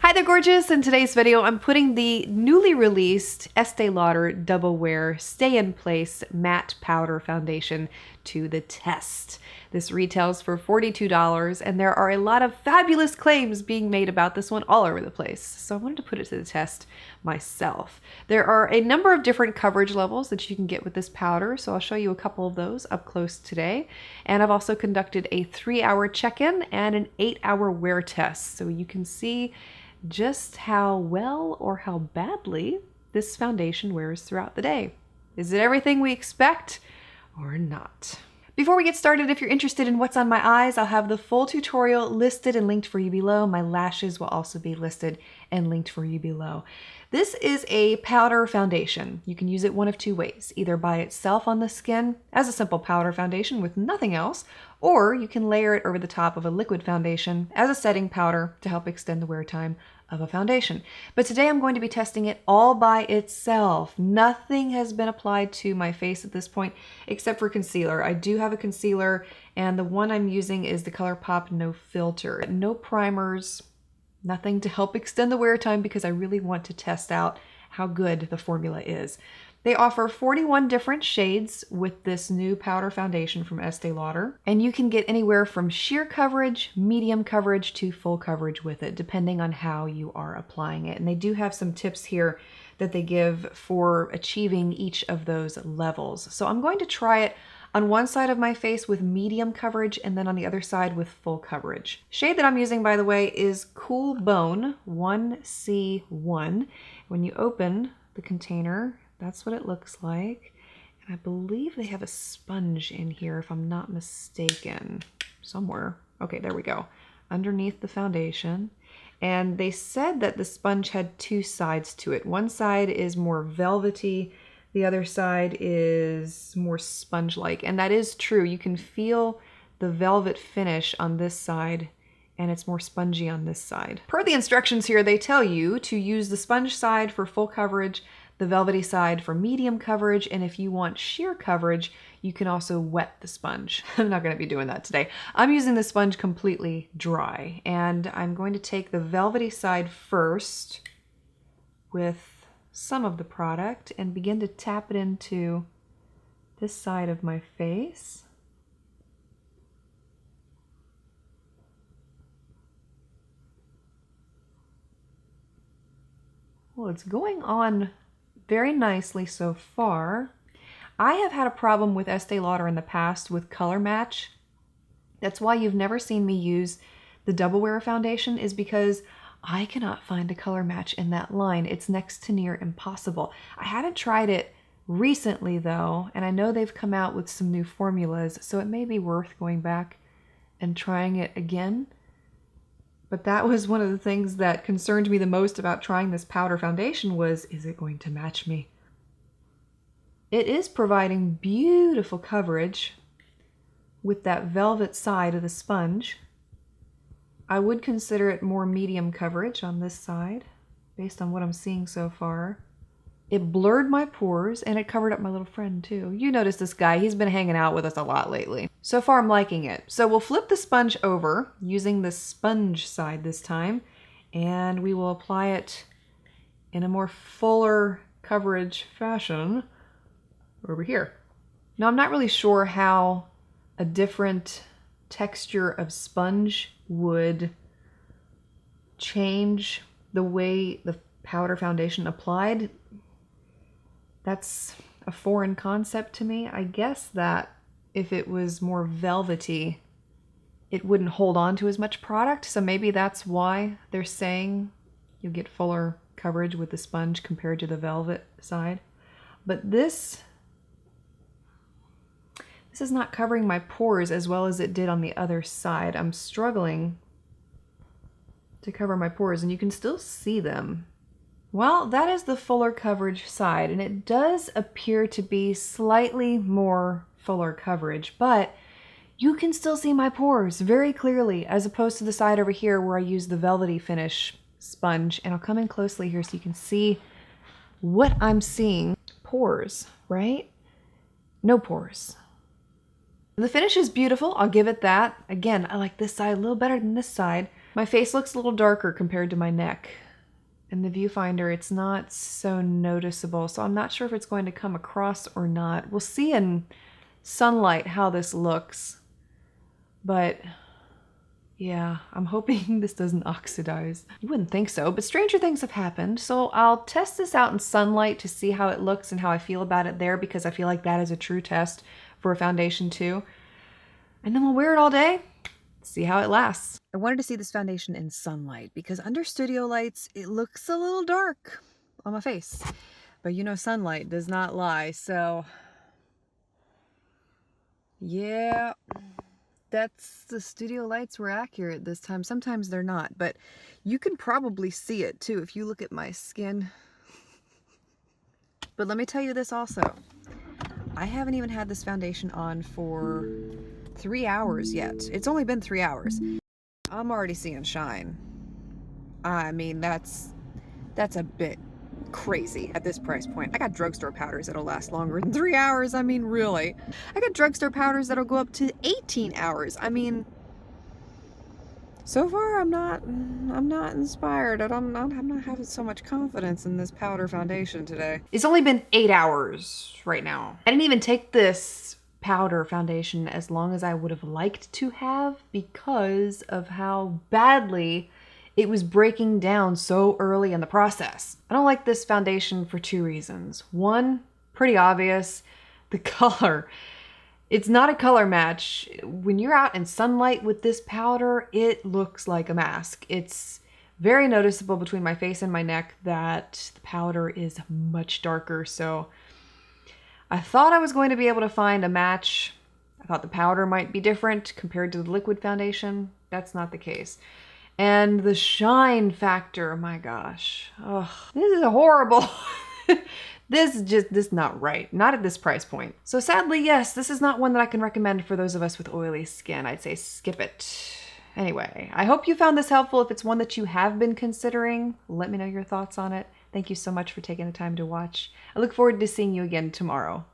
Hi there gorgeous! In today's video I'm putting the newly released Estee Lauder Double Wear Stay in Place Matte Powder Foundation to the test. This retails for $42 and there are a lot of fabulous claims being made about this one all over the place. So I wanted to put it to the test myself. There are a number of different coverage levels that you can get with this powder, so I'll show you a couple of those up close today. And I've also conducted a 3-hour check-in and an 8-hour wear test, so you can see just how well or how badly this foundation wears throughout the day. Is it everything we expect or not? Before we get started, if you're interested in what's on my eyes, I'll have the full tutorial listed and linked for you below. My lashes will also be listed and linked for you below. This is a powder foundation. You can use it one of two ways, either by itself on the skin as a simple powder foundation with nothing else, or you can layer it over the top of a liquid foundation as a setting powder to help extend the wear time of a foundation. But today I'm going to be testing it all by itself. Nothing has been applied to my face at this point except for concealer. I do have a concealer and the one I'm using is the ColourPop No Filter. No primers, nothing to help extend the wear time because I really want to test out how good the formula is. They offer 41 different shades with this new powder foundation from Estee Lauder, and you can get anywhere from sheer coverage, medium coverage, to full coverage with it, depending on how you are applying it. And they do have some tips here that they give for achieving each of those levels. So I'm going to try it on one side of my face with medium coverage and then on the other side with full coverage. Shade that I'm using, by the way, is Cool Bone 1C1. When you open the container, that's what it looks like. And I believe they have a sponge in here, if I'm not mistaken, somewhere. Okay, there we go. Underneath the foundation. And they said that the sponge had two sides to it. One side is more velvety, the other side is more sponge-like. And that is true. You can feel the velvet finish on this side and it's more spongy on this side. Per the instructions here, they tell you to use the sponge side for full coverage, the velvety side for medium coverage, and if you want sheer coverage, you can also wet the sponge. I'm not going to be doing that today. I'm using the sponge completely dry, and I'm going to take the velvety side first with some of the product and begin to tap it into this side of my face. Well, it's going on very nicely so far. I have had a problem with Estee Lauder in the past with color match. That's why you've never seen me use the Double Wear foundation, is because I cannot find a color match in that line. It's next to near impossible. I haven't tried it recently though, and I know they've come out with some new formulas, so it may be worth going back and trying it again. But that was one of the things that concerned me the most about trying this powder foundation was, is it going to match me? It is providing beautiful coverage with that velvet side of the sponge. I would consider it more medium coverage on this side, based on what I'm seeing so far. It blurred my pores and it covered up my little friend too. You notice this guy, he's been hanging out with us a lot lately. So far I'm liking it. So we'll flip the sponge over using the sponge side this time, and we will apply it in a more fuller coverage fashion over here. Now I'm not really sure how a different texture of sponge would change the way the powder foundation applied. That's a foreign concept to me. I guess that if it was more velvety, it wouldn't hold on to as much product. So maybe that's why they're saying you'll get fuller coverage with the sponge compared to the velvet side. But this is not covering my pores as well as it did on the other side. I'm struggling to cover my pores, and you can still see them. Well, that is the fuller coverage side, and it does appear to be slightly more fuller coverage, but you can still see my pores very clearly, as opposed to the side over here where I use the velvety finish sponge. And I'll come in closely here so you can see what I'm seeing. Pores, right? No pores. The finish is beautiful, I'll give it that. Again, I like this side a little better than this side. My face looks a little darker compared to my neck. In the viewfinder, it's not so noticeable, so I'm not sure if it's going to come across or not. We'll see in sunlight how this looks. But yeah, I'm hoping this doesn't oxidize. You wouldn't think so, but stranger things have happened. So I'll test this out in sunlight to see how it looks and how I feel about it there, because I feel like that is a true test for a foundation too. And then we'll wear it all day, see how it lasts. I wanted to see this foundation in sunlight because under studio lights, it looks a little dark on my face. But you know, sunlight does not lie, so yeah, that's the studio lights were accurate this time. Sometimes they're not, but you can probably see it too if you look at my skin. But let me tell you this also. I haven't even had this foundation on for 3 hours yet. It's only been 3 hours. I'm already seeing shine. I mean, that's a bit crazy at this price point. I got drugstore powders that'll last longer than 3 hours. I mean, really. I got drugstore powders that'll go up to 18 hours. I mean, so far I'm not inspired. I'm not having so much confidence in this powder foundation today. It's only been 8 hours right now. I didn't even take this powder foundation as long as I would have liked to have because of how badly it was breaking down so early in the process. I don't like this foundation for 2 reasons. One, pretty obvious, the color. It's not a color match. When you're out in sunlight with this powder, it looks like a mask. It's very noticeable between my face and my neck that the powder is much darker, so I thought I was going to be able to find a match. I thought the powder might be different compared to the liquid foundation. That's not the case. And the shine factor, my gosh. Oh, this is horrible. This is not right. Not at this price point. So sadly, yes, this is not one that I can recommend for those of us with oily skin. I'd say skip it. Anyway, I hope you found this helpful. If it's one that you have been considering, let me know your thoughts on it. Thank you so much for taking the time to watch. I look forward to seeing you again tomorrow.